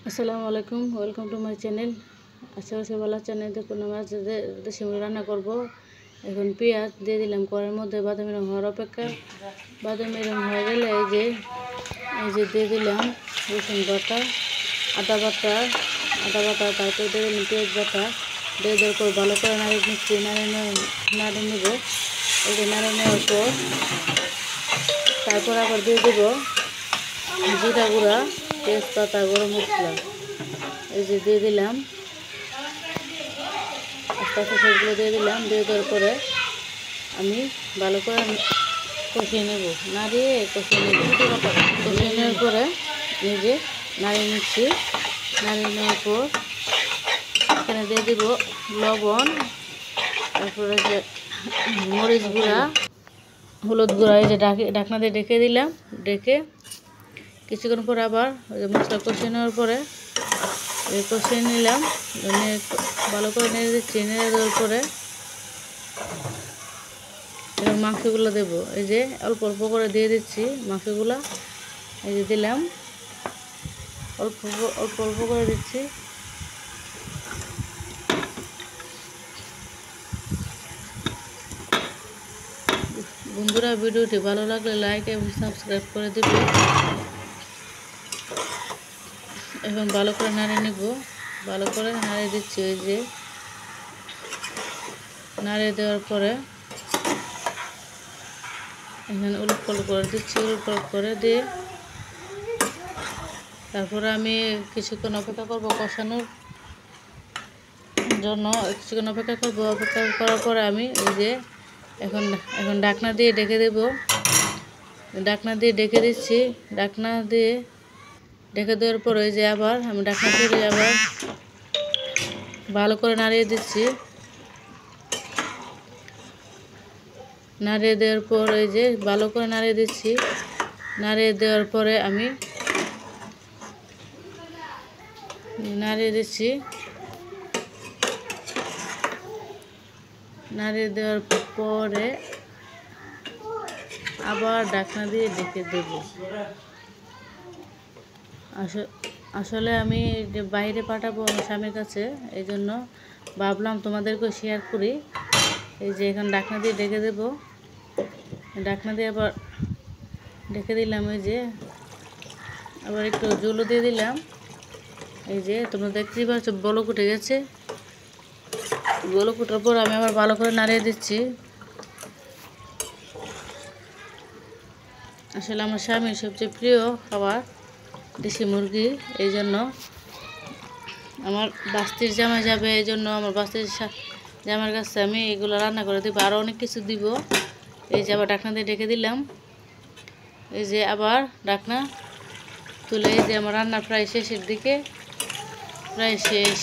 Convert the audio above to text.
আসসালামু আলাইকুম, welcome to my channel. আশা করছি ভালো আছেন। দেখুন আমরা দেশি মুরগি রান্না করব। এখন পেঁয়াজ দিয়ে দিলাম কড়াইয়ের মধ্যে, বাদামি রং হওয়ার অপেক্ষা। বাদামি রং হয়ে গেলে এই যে দিয়ে দিলাম রসুন বাটা, আদা বাটা, তারপর দিয়ে দিলাম পেঁয়াজ বাটা। দিয়ে দেওয়ার পর ভালো করে নাড়িয়ে নিচ্ছি, নাড়িয়ে নেব। এই যে নাড়িয়ে নেওয়ার পর তারপর আবার দিয়ে দেব জিরা গুঁড়া, তেজপাতা, গরম মশলা। এই যে দিয়ে দিলাম, আস্তে আস্তে সবগুলো দিয়ে দিলাম। দিয়ে দেওয়ার পরে আমি ভালো করে কষিয়ে নেব, নাড়িয়ে কষিয়ে নেব। কষিয়ে নেওয়ার পরে এই যে নাড়িয়ে নিচ্ছি। নাড়িয়ে নেওয়ার পর এখানে দিয়ে দিব লবণ, তারপরে যে মরিচ গুঁড়া, হলুদ গুঁড়া। এই যে ঢাকনা দিয়ে ডেকে দিলাম। ডেকে কিছুক্ষণ পর আবার ওই যে মশলা কষিয়ে নেওয়ার পরে কষিয়ে নিলাম, ভালো করে নেড়ে দিচ্ছি। নেড়ে দেওয়ার পরে এবার মাংসগুলো দেবো। এই যে অল্প অল্প করে দিয়ে দিচ্ছি মাংসগুলো। এই যে দিলাম, অল্প অল্প অল্প করে দিচ্ছি। বন্ধুরা, ভিডিওটি ভালো লাগলে লাইক এবং সাবস্ক্রাইব করে দেবে। এখন ভালো করে নাড়িয়ে নিব, ভালো করে নাড়িয়ে দিচ্ছি। ওই যে নাড়িয়ে দেওয়ার পরে এখানে উলট পালট করে দিচ্ছি। উলট পালট করে দিয়ে তারপরে আমি কিছুক্ষণ অপেক্ষা করব কষানোর জন্য। কিছুক্ষণ অপেক্ষা করব। অপেক্ষা করার পরে আমি এই যে এখন ঢাকনা দিয়ে ডেকে দেব। ঢাকনা দিয়ে ডেকে দিচ্ছি। ঢাকনা দিয়ে ডেকে দেওয়ার পরে যে আবার আমি ঢাকনা সরিয়ে আবার ভালো করে নাড়িয়ে দিচ্ছি। নাড়িয়ে দেওয়ার পর এই যে ভালো করে নাড়িয়ে দিচ্ছি। নাড়িয়ে দেওয়ার পরে আমি নাড়িয়ে দিচ্ছি। নাড়িয়ে দেওয়ার পরে আবার ঢাকনা দিয়ে ডেকে দেব। আসলে আমি বাইরে পাঠাবো আমার স্বামীর কাছে, এই জন্য ভাবলাম তোমাদেরকে শেয়ার করি। এই যে এখন ঢাকনা দিয়ে ডেকে দেব। ঢাকনা দিয়ে আবার ডেকে দিলাম। এই যে আবার একটু জলও দিয়ে দিলাম। এই যে তোমরা দেখতেই পাচ্ছ বলক উঠে গেছে। বলক ওঠার পর আমি আবার ভালো করে নাড়িয়ে দিচ্ছি। আসলে আমার স্বামীর সবচেয়ে প্রিয় খাবার দেশি মুরগি, এই জন্য আমার বাস্তির জামাই যাবে, এই জন্য আমার বাস্তির জামার কাছে আমি এগুলো রান্না করে দিব। আরও অনেক কিছু দিব। এই যে আবার ঢাকনা দিয়ে ডেকে দিলাম। এই যে আবার ঢাকনা তুলে এই যে আমার রান্না প্রায় শেষের দিকে, প্রায় শেষ।